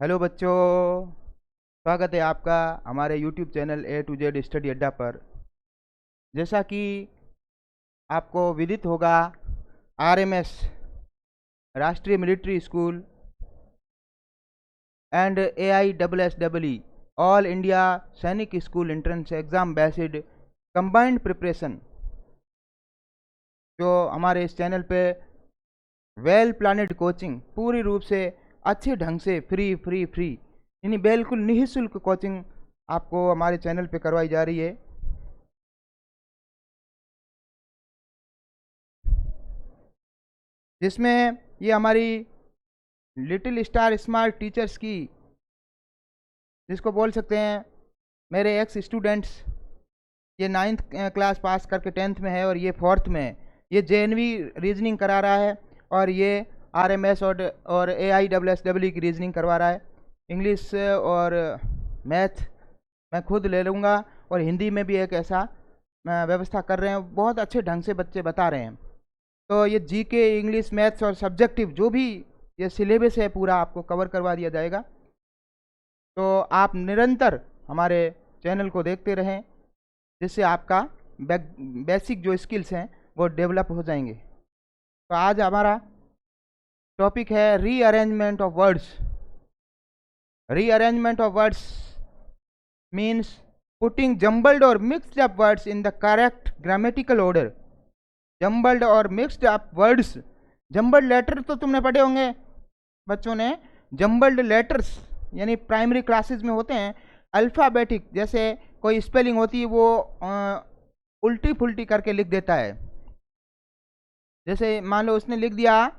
Hello बच्चों, स्वागत है आपका हमारे YouTube channel A to Z study अड्डा पर। जैसा कि आपको विदित होगा, आरएमएस राष्ट्रीय military school and AISSEE all India Sainik school entrance exam based combined preparation जो हमारे इस चैनल पे वेल प्लानिड कोचिंग पूरी रूप से अच्छे ढंग से फ्री यानी बिल्कुल निःशुल्क कोचिंग आपको हमारे चैनल पे करवाई जा रही है। जिसमें ये हमारी लिटिल स्टार स्मार्ट टीचर्स की, जिसको बोल सकते हैं मेरे एक्स स्टूडेंट्स, ये 9th क्लास पास करके 10th में है और ये 4th में है। ये JNV रीजनिंग करा रहा है और ये RMS और AISSEE की रीजनिंग करवा रहा है। इंग्लिश और मैथ मैं खुद ले लूँगा और हिंदी में भी एक ऐसा व्यवस्था कर रहे हैं। बहुत अच्छे ढंग से बच्चे बता रहे हैं। तो ये GK, इंग्लिश, मैथ्स और सब्जेक्टिव जो भी ये सिलेबस है पूरा आपको कवर करवा दिया जाएगा। तो आप निरंतर हमारे चैनल को देखते रहें, जिससे आपका बेसिक जो स्किल्स हैं वो डेवलप हो जाएंगे। तो आज हमारा टॉपिक है rearrangement of words. Rearrangement of words means putting jumbled और mixed up words in the correct grammatical order. Jumbled और mixed up words, jumbled letter तो तुमने पढ़े होंगे बच्चों ने। जम्बल्ड लेटर्स यानी प्राइमरी क्लासेस में होते हैं। अल्फ़ाबेटिक जैसे कोई स्पेलिंग होती है वो उल्टी फुल्टी करके लिख देता है। जैसे मान लो उसने लिख दिया,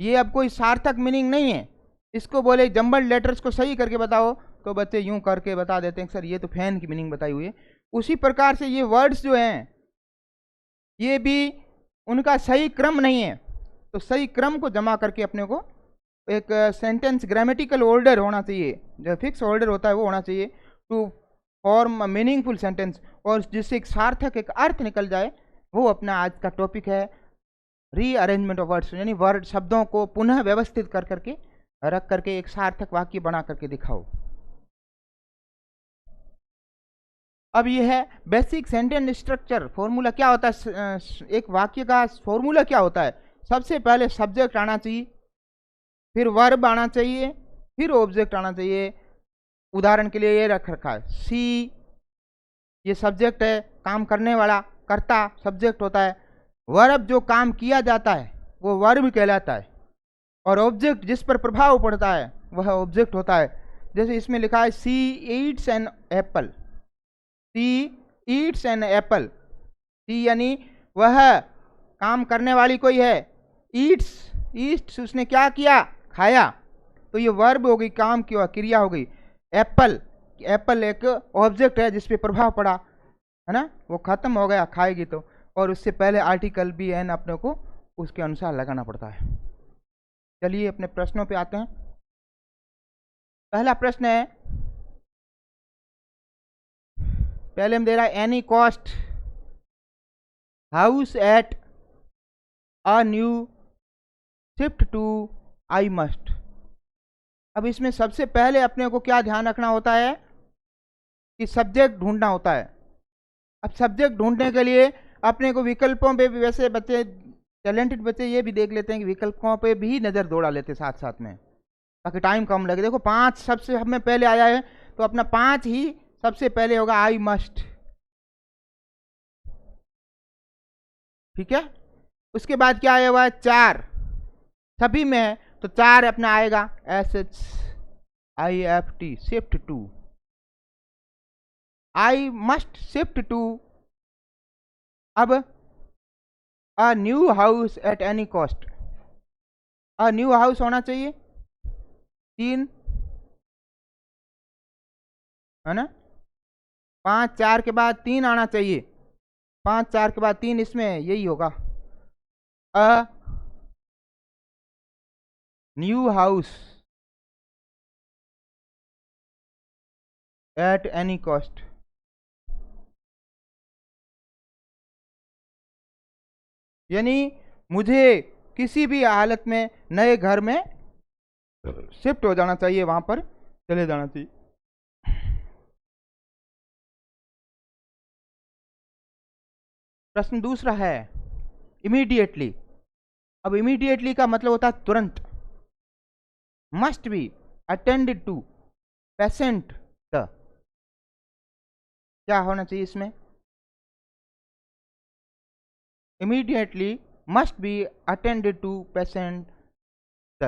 ये अब कोई सार्थक मीनिंग नहीं है, इसको बोले जम्बल्ड लेटर्स को सही करके बताओ, तो बच्चे यूं करके बता देते हैं सर ये तो फैन की मीनिंग बताई हुई है। उसी प्रकार से ये वर्ड्स जो हैं ये भी उनका सही क्रम नहीं है। तो सही क्रम को जमा करके अपने को एक सेंटेंस ग्रामेटिकल ऑर्डर होना चाहिए, जो फिक्स ऑर्डर होता है वो होना चाहिए टू फॉर्म मीनिंगफुल सेंटेंस, और जिससे एक सार्थक एक अर्थ निकल जाए। वो अपना आज का टॉपिक है रीअरेंजमेंट ऑफ वर्ड्स, यानी वर्ड शब्दों को पुनः व्यवस्थित कर करके रख करके एक सार्थक वाक्य बना करके दिखाओ। अब ये है बेसिक सेंटेंस स्ट्रक्चर। फॉर्मूला क्या होता है, एक वाक्य का फॉर्मूला क्या होता है। सबसे पहले सब्जेक्ट आना चाहिए, फिर वर्ब आना चाहिए, फिर ऑब्जेक्ट आना चाहिए। उदाहरण के लिए ये रख रखा है सी, ये सब्जेक्ट है, काम करने वाला, कर्ता सब्जेक्ट होता है। वर्ब जो काम किया जाता है वो वर्ब कहलाता है, और ऑब्जेक्ट जिस पर प्रभाव पड़ता है वह ऑब्जेक्ट होता है। जैसे इसमें लिखा है सी Yeats an apple. C Yeats an apple, सी यानी वह काम करने वाली कोई है। ईट्स, ईट्स उसने क्या किया, खाया, तो ये वर्ब हो गई, काम की क्रिया हो गई। एप्पल, एप्पल एक ऑब्जेक्ट है जिस पे प्रभाव पड़ा है ना, वो खत्म हो गया खाएगी तो, और उससे पहले आर्टिकल भी एन अपने को उसके अनुसार लगाना पड़ता है। चलिए अपने प्रश्नों पे आते हैं। पहला प्रश्न है, पहले में दे रहा है any cost house at a new shift to I must. अब इसमें सबसे पहले अपने को क्या ध्यान रखना होता है कि सब्जेक्ट ढूंढना होता है। अब सब्जेक्ट ढूंढने के लिए अपने को विकल्पों पे भी, वैसे बच्चे टैलेंटेड बच्चे ये भी देख लेते हैं कि विकल्पों पे भी नज़र दौड़ा लेते साथ साथ में, ताकि टाइम कम लगे। देखो 5 सबसे हमें पहले आया है, तो अपना 5 ही सबसे पहले होगा आई मस्ट, ठीक है। उसके बाद क्या आया हुआ है 4, सभी में है, तो 4 अपना आएगा SHIFT, shift to. I must shift to, अब a new house at any cost, a new house होना चाहिए 3, है ना। 5 4 के बाद 3 आना चाहिए, 5 4 के बाद 3, इसमें यही होगा अ new house at any cost. यानी मुझे किसी भी हालत में नए घर में शिफ्ट हो जाना चाहिए, वहां पर चले जाना चाहिए। प्रश्न दूसरा है इमीडिएटली। अब इमीडिएटली का मतलब होता है तुरंत। Must be attended to patient the, क्या होना चाहिए इसमें? Immediately must be attended to patient the.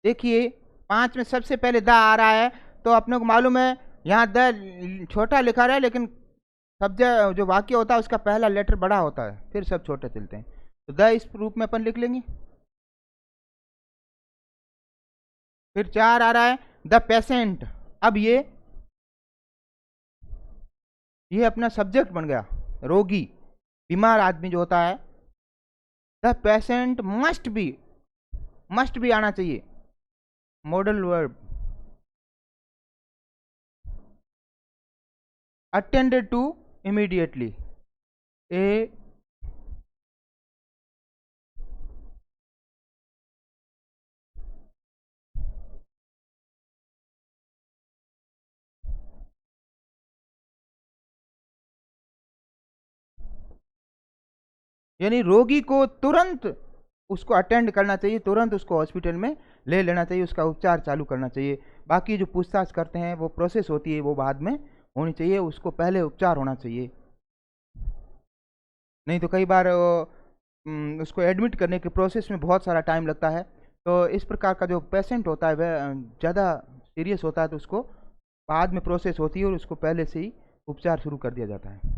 देखिए 5 में सबसे पहले द आ रहा है, तो अपने को मालूम है यहाँ द छोटा लिखा रहा है, लेकिन शब्द जो वाक्य होता है उसका पहला लेटर बड़ा होता है, फिर सब छोटे चलते हैं। तो द इस रूप में अपन लिख लेंगे। फिर 4 आ रहा है द पेशेंट। अब ये अपना सब्जेक्ट बन गया, रोगी, बीमार आदमी जो होता है। द पेशेंट मस्ट बी आना चाहिए, model verb. Attended to immediately, ए यानी रोगी को तुरंत उसको अटेंड करना चाहिए, तुरंत उसको हॉस्पिटल में ले लेना चाहिए, उसका उपचार चालू करना चाहिए। बाकी जो पूछताछ करते हैं वो प्रोसेस होती है, वो बाद में होनी चाहिए, उसको पहले उपचार होना चाहिए। नहीं तो कई बार उसको एडमिट करने के प्रोसेस में बहुत सारा टाइम लगता है। तो इस प्रकार का जो पेशेंट होता है वह ज़्यादा सीरियस होता है, तो उसको बाद में प्रोसेस होती है और उसको पहले से ही उपचार शुरू कर दिया जाता है।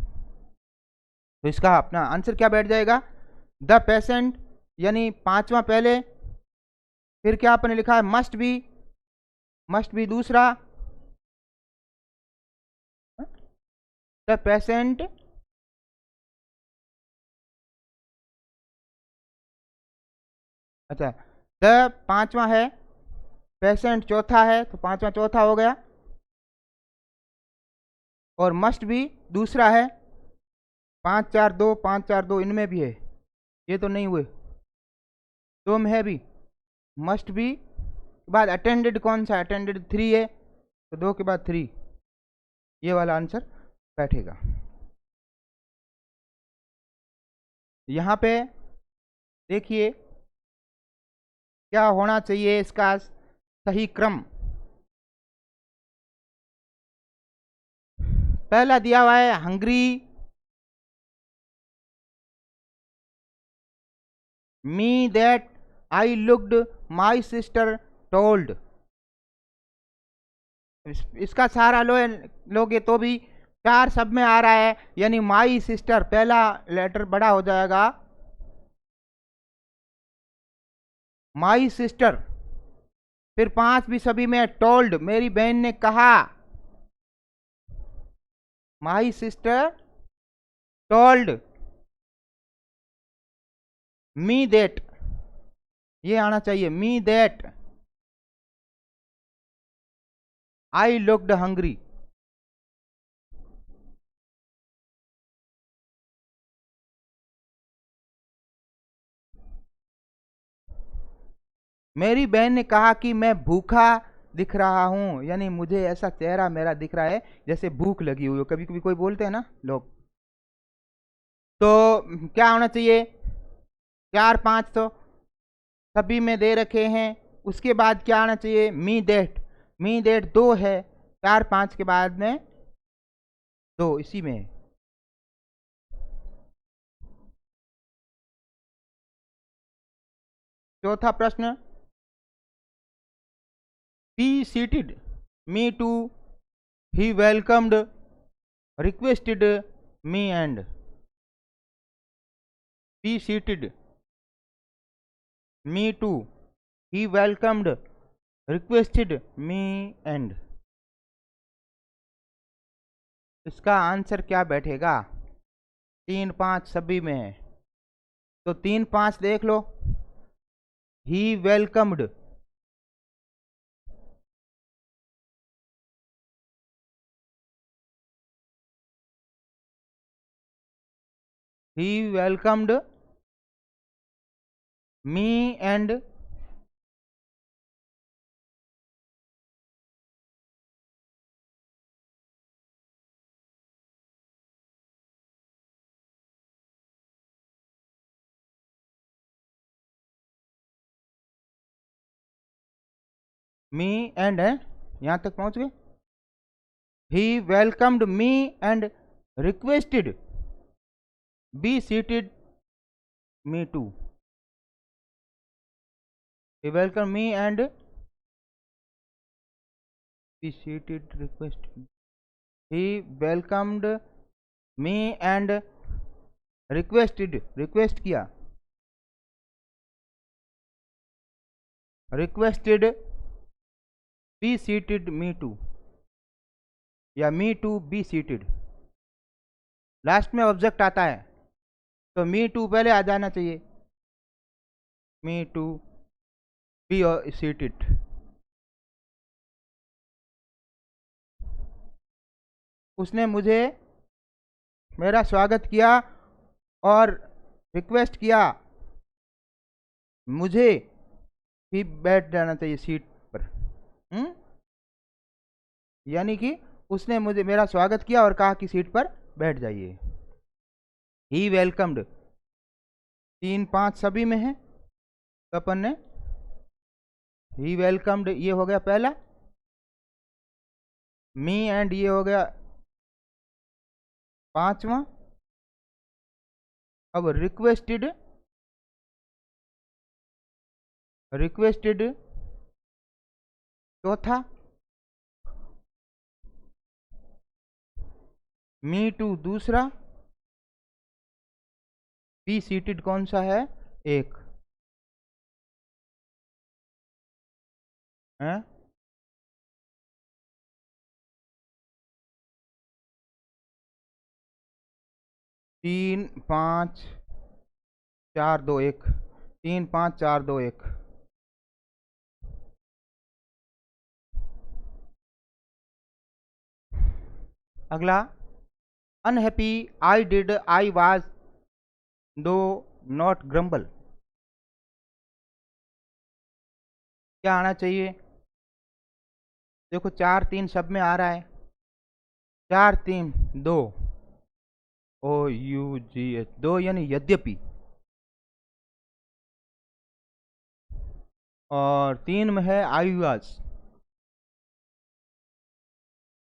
तो इसका अपना आंसर क्या बैठ जाएगा? द पेशेंट, यानी 5वां पहले, फिर क्या आपने लिखा है? मस्ट बी दूसरा, द पेशेंट, अच्छा द 5वां है, पेशेंट चौथा है, तो 5वां चौथा हो गया, और मस्ट बी दूसरा है। 5 4 2, 5 4 2 इनमें भी है, ये तो नहीं हुए, 2 में है भी मस्ट बी। बाद अटेंडेड कौन सा? अटेंडेड 3 है, तो 2 के बाद 3, ये वाला आंसर बैठेगा। यहाँ पे देखिए क्या होना चाहिए इसका सही क्रम। पहला दिया हुआ है hungry, me that I looked my sister told. इसका सहारा लोगे तो भी 4 सब में आ रहा है, यानी माई सिस्टर पहला लेटर बड़ा हो जाएगा, माई सिस्टर। फिर 5 भी सभी में, टोल्ड मेरी बहन ने कहा, my sister told me that, ये आना चाहिए, me that I looked hungry. मेरी बहन ने कहा कि मैं भूखा दिख रहा हूं, यानी मुझे ऐसा चेहरा मेरा दिख रहा है जैसे भूख लगी हुई हो। कभी कभी कोई बोलते हैं ना लोग, तो क्या होना चाहिए? 4 5 तो सभी में दे रखे हैं। उसके बाद क्या आना चाहिए? मी डेट 2 है, 4 5 के बाद में 2 इसी में है। चौथा प्रश्न, be seated me to, he welcomed requested me and. Be seated me to, he welcomed requested me and, इसका आंसर क्या बैठेगा? 3 5 सभी में है, तो 3 5 देख लो। He welcomed, he welcomed me and me and है, यहां तक पहुंच गए। He welcomed me and requested be seated me to. He welcome me and be seated request. He welcomed me and requested, request किया, requested be seated me to, या me to be seated. Last में object आता है तो मी to पहले आ जाना चाहिए, मी to be seated. उसने मुझे मेरा स्वागत किया और रिक्वेस्ट किया मुझे भी बैठ जाना चाहिए सीट पर। यानी कि उसने मुझे मेरा स्वागत किया और कहा कि सीट पर बैठ जाइए। ही वेलकम्ड 3 5 सभी में है, तो अपन ने ही वेलकम्ड ये हो गया पहला, मी एंड ये हो गया पांचवा। अब रिक्वेस्टेड, रिक्वेस्टेड चौथा, मी टू दूसरा, बी सीटेड कौन सा है, एक है। 3 5 4 2 1, 3 5 4 2 1। अगला unhappy I did I was दो नॉट ग्रम्बल। क्या आना चाहिए? देखो 4 3 सब में आ रहा है, 4 3 2, ओ यू जी एच, दो यानी यद्यपि, और 3 में है आई वाज,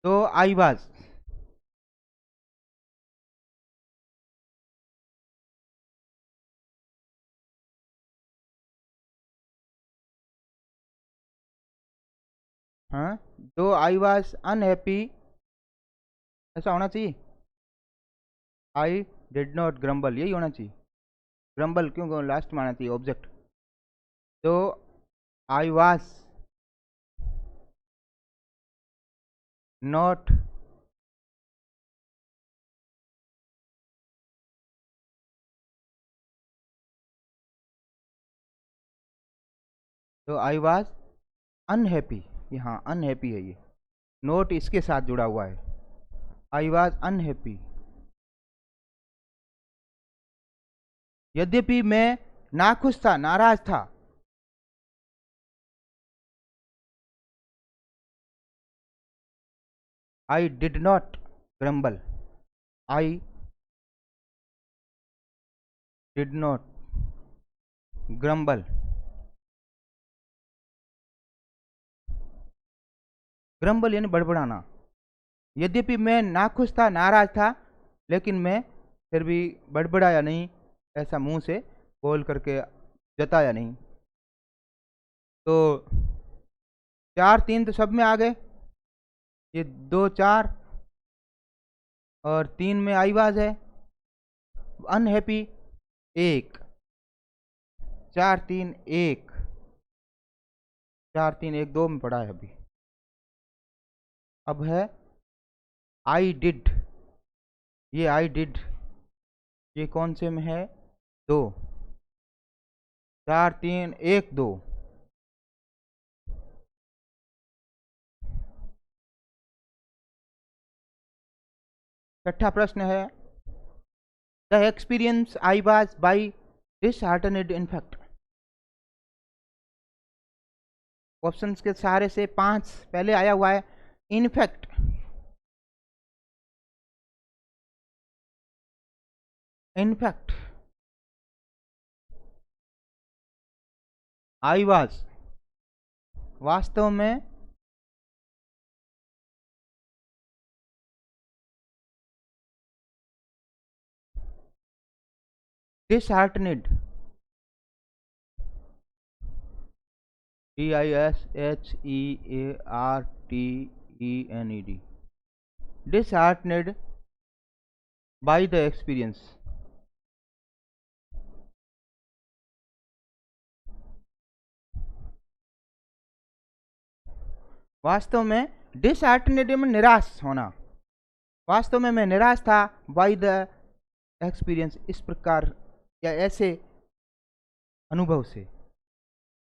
तो आई वाज। हाँ, दो आई वाज अनहैप्पी, ऐसा होना चाहिए। आई डिड नॉट ग्रम्बल यही होना चाहिए, ग्रम्बल क्यों लास्ट में आना चाहिए ऑब्जेक्ट। तो आई वाज नॉट तो आई वाज अनहैप्पी, यहाँ अनहैप्पी है, ये नोट इसके साथ जुड़ा हुआ है, आई वाज अनहैप्पी। यद्यपि मैं नाखुश था, नाराज था। I did not grumble, I did not grumble. Grumble यानी बड़बड़ाना। यद्यपि मैं नाखुश था, नाराज था, लेकिन मैं फिर भी बड़बड़ाया नहीं, ऐसा मुंह से बोल करके जताया नहीं। तो 4 3 तो सब में आ गए, ये 2 4 और 3 में आईवाज है। अनहैप्पी 1, 4 3 1, 4 3 1 2 में पड़ा है अभी। अब है आई डिड, ये आई डिड ये कौन से में है, 2, 4 3 1 2। छठा प्रश्न है the experience I was by disheartened in fact. Options के सहारे से 5 पहले आया हुआ है, इनफैक्ट, इनफैक्ट, आई वाज, वास्तव में disheartened, disheartened, disheartened by the experience. वास्तव में डिसहार्टनेड में निराश होना, वास्तव में मैं निराश था बाय द एक्सपीरियंस, इस प्रकार या ऐसे अनुभव से,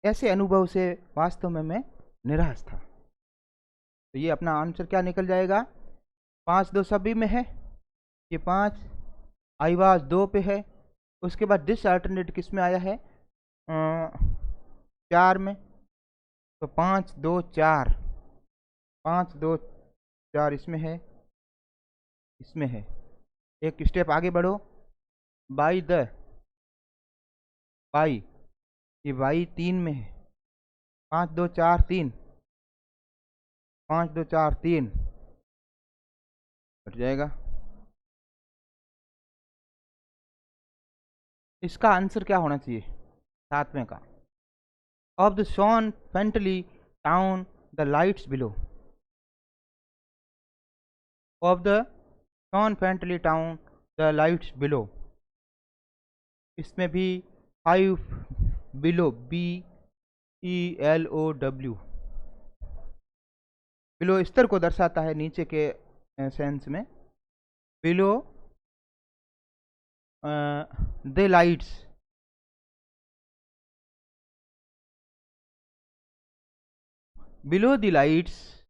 ऐसे अनुभव से वास्तव में मैं निराश था। तो ये अपना आंसर क्या निकल जाएगा, 5-2 सभी में है, ये 5 आई वाज 2 पे है। उसके बाद डिसहार्टनेड किस में आया है, 4 में, तो 5-2-4, 5-2-4 इसमें है, इसमें है। एक स्टेप आगे बढ़ो, बाई द, बाई, ये बाई 3 में है, 5-2-4-3, 5-2-4-3 कट जाएगा। इसका आंसर क्या होना चाहिए 7वें का, of the shone faintly town the lights below, of the shone faintly town the lights below, इसमें भी 5 बिलो, BELOW, बिलो स्तर को दर्शाता है, नीचे के सेंस में, below the lights, below the lights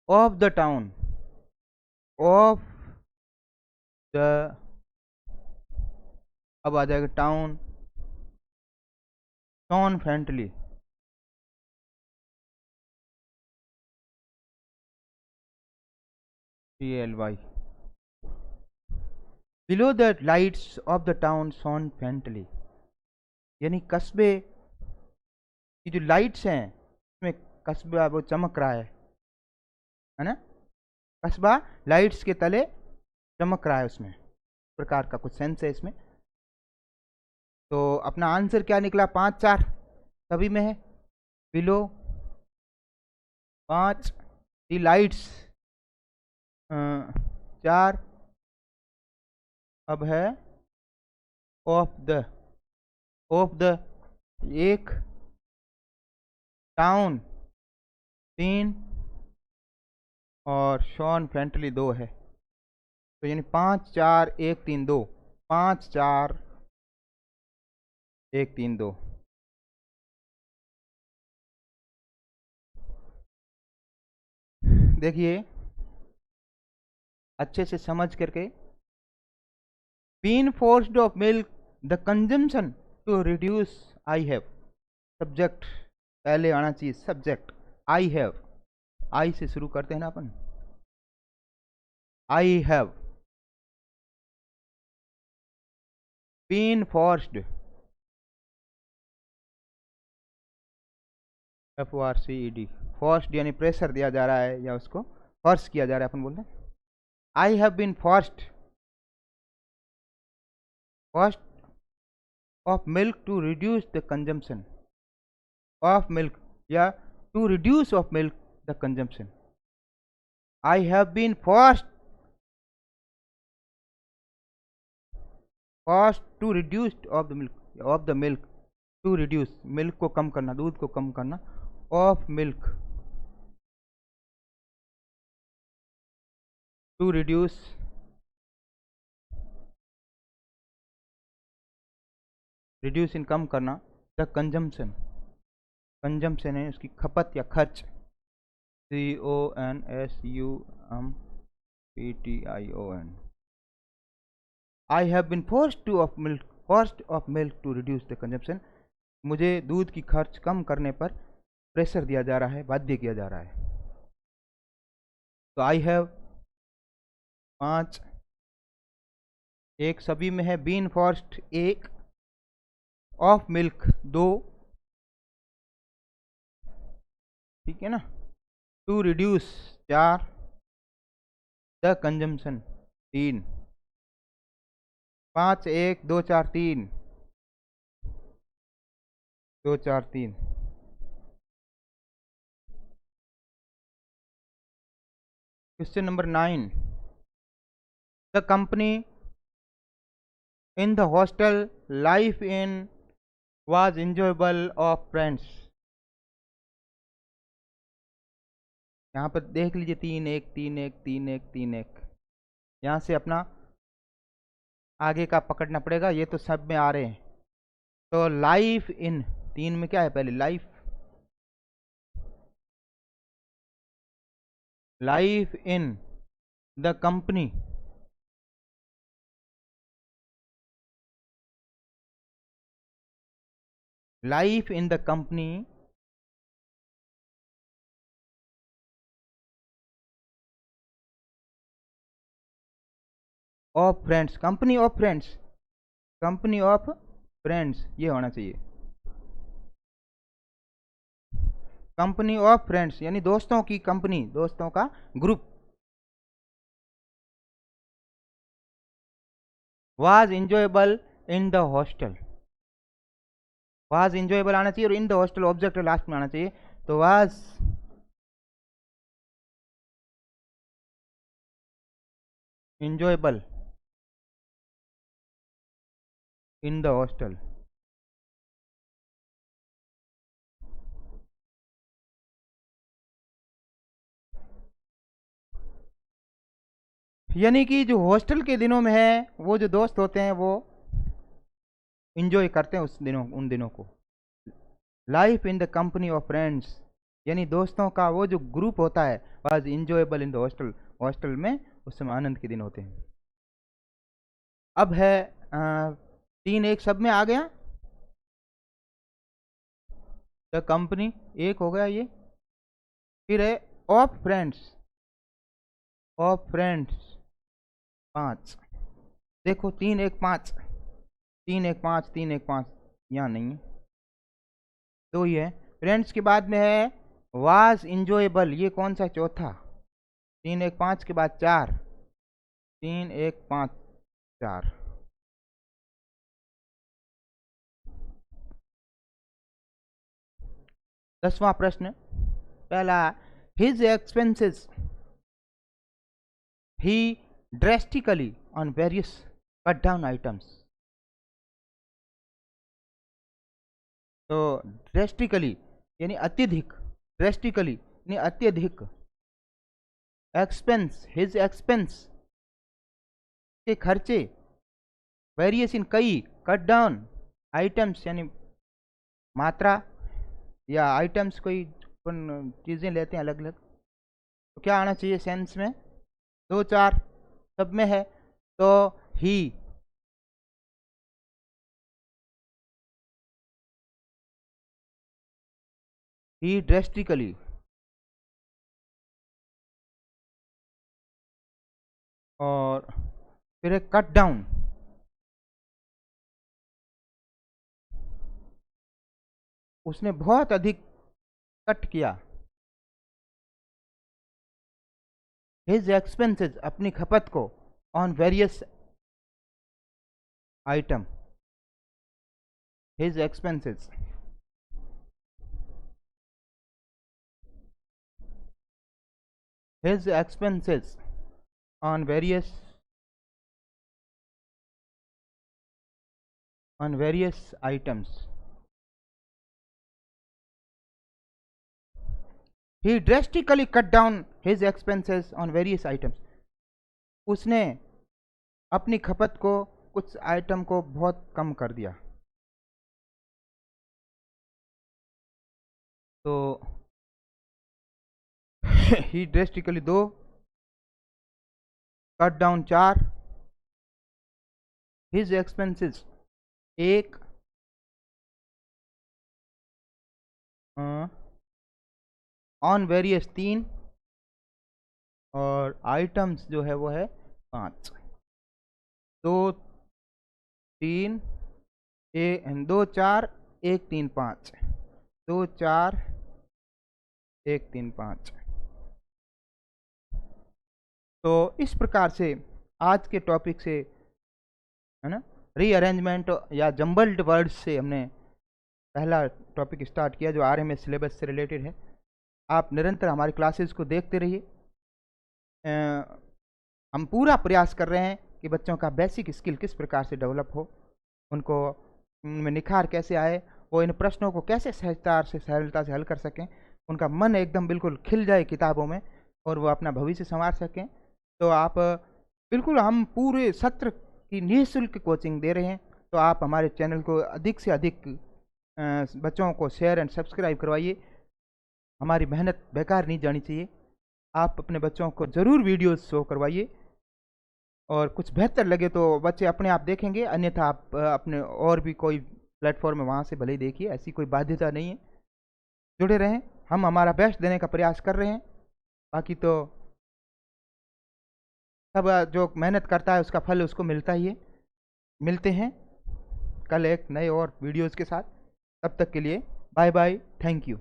of the town, of the, अब आ जाएगा town, shone faintly, TLY, below the lights of the town shone faintly, यानी कस्बे की जो लाइट्स हैं उसमें कस्बा वो चमक रहा है ना, कस्बा लाइट्स के तले चमक रहा है, उसमें प्रकार का कुछ सेंस है इसमें। तो अपना आंसर क्या निकला, 5-4 सभी में है, बिलो 5, दी लाइट्स 4, अब है of the, of the 1, town 3 और शॉन फेंटली 2 है। तो यानी 5-4-1-3-2, 5-4-1-3-2। देखिए अच्छे से समझ करके, been forced of milk the consumption to reduce, I have, subject पहले आना चाहिए, सब्जेक्ट आई हैव, आई से शुरू करते हैं ना अपन, I have been forced, FORCED, forced यानी प्रेशर दिया जा रहा है या उसको फोर्स किया जा रहा है, अपन बोलते हैं I have been forced, forced of milk to reduce the consumption of milk, या to reduce of milk the consumption, I have been forced, forced to reduce of the milk, of the milk, to reduce, milk को कम करना, दूध को कम करना, of milk, to reduce, reduce इन कम करना, द कंजम्पशन, कंजम्पशन है उसकी खपत या खर्च, CONSUMPTION, I have been forced to of milk, cost of milk to reduce the consumption, मुझे दूध की खर्च कम करने पर प्रेशर दिया जा रहा है, बाध्य किया जा रहा है। तो आई हैव 5, 1 सभी में है, बीन फोर्स्ड 1, ऑफ मिल्क 2, ठीक है ना। To reduce 4, the consumption 3, 5 1 2 4 3, 2 4 3। Question number 9, the company in the hostel life in was enjoyable of friends। यहाँ पर देख लीजिए 3 1 3 1 3 1 3 1, यहाँ से अपना आगे का पकड़ना पड़ेगा, ये तो सब में आ रहे हैं। तो लाइफ इन 3 में क्या है, पहले life, life in the company, life in the company of friends, company of friends, company of friends ये होना चाहिए। कंपनी ऑफ फ्रेंड्स यानी दोस्तों की कंपनी, दोस्तों का group. Was enjoyable in the hostel, was enjoyable आना चाहिए और इन द हॉस्टल ऑब्जेक्ट लास्ट में आना चाहिए। तो was enjoyable in the hostel. यानी कि जो हॉस्टल के दिनों में है वो जो दोस्त होते हैं वो इंजॉय करते हैं उस दिनों, उन दिनों को। Life in the company of friends यानी दोस्तों का वो जो ग्रुप होता है, was enjoyable in the hostel, hostel में उस समय आनंद के दिन होते हैं। अब है 3 1 सब में आ गया, द कंपनी एक हो गया ये। फिर है ऑफ फ्रेंड्स, ऑफ फ्रेंड्स 5, देखो 3 1 5, 3 1 5 3 1 5 यहाँ नहीं है, तो ये फ्रेंड्स के बाद में है वाज इंजॉयबल, ये कौन सा चौथा, 3 1 5 के बाद 4, 3 1 5 4। दसवां प्रश्न, पहला, his expenses he drastically on various cut down items. तो ड्रेस्टिकली यानी अत्यधिक, ड्रेस्टिकली यानी अत्यधिक, एक्सपेंस हिज एक्सपेंस के खर्चे, वेरियस इन कई, कट डाउन आइटम्स यानी मात्रा या आइटम्स, कोई चीज़ें लेते हैं अलग अलग, तो क्या आना चाहिए सेंस में, 2 4 सब में है। तो ही ड्रेस्टिकली, और फिर एक कट डाउन, उसने बहुत अधिक कट किया, हिज एक्सपेंसेस अपनी खपत को, on various item, his expenses, his expenses on various, on various items. He drastically cut down his expenses on various items। उसने अपनी खपत को, कुछ आइटम को बहुत कम कर दिया। तो he drastically 2, cut down 4, his expenses 1, on various 3, और आइटम्स जो है वो है 5। 2 3 2 4 1 3 5, 2 4 135। तो इस प्रकार से आज के टॉपिक से, है ना, रीअरेंजमेंट या जम्बल्ड वर्ड्स से हमने पहला टॉपिक स्टार्ट किया जो आरएमएस सिलेबस से रिलेटेड है। आप निरंतर हमारी क्लासेस को देखते रहिए। हम पूरा प्रयास कर रहे हैं कि बच्चों का बेसिक स्किल किस प्रकार से डेवलप हो, उनको उनमें निखार कैसे आए, वो इन प्रश्नों को कैसे सरलता से हल कर सकें, उनका मन एकदम बिल्कुल खिल जाए किताबों में और वो अपना भविष्य संवार सकें। तो आप बिल्कुल, हम पूरे सत्र की निःशुल्क कोचिंग दे रहे हैं। तो आप हमारे चैनल को अधिक से अधिक बच्चों को शेयर एंड सब्सक्राइब करवाइए। हमारी मेहनत बेकार नहीं जानी चाहिए। आप अपने बच्चों को ज़रूर वीडियोस शो करवाइए और कुछ बेहतर लगे तो बच्चे अपने आप देखेंगे, अन्यथा आप अपने और भी कोई प्लेटफॉर्म है वहाँ से भले ही देखिए, ऐसी कोई बाध्यता नहीं है। जुड़े रहें, हम हमारा बेस्ट देने का प्रयास कर रहे हैं। बाकी तो सब जो मेहनत करता है उसका फल उसको मिलता ही है। मिलते हैं कल एक नए और वीडियोज़ के साथ। तब तक के लिए बाय बाय, थैंक यू।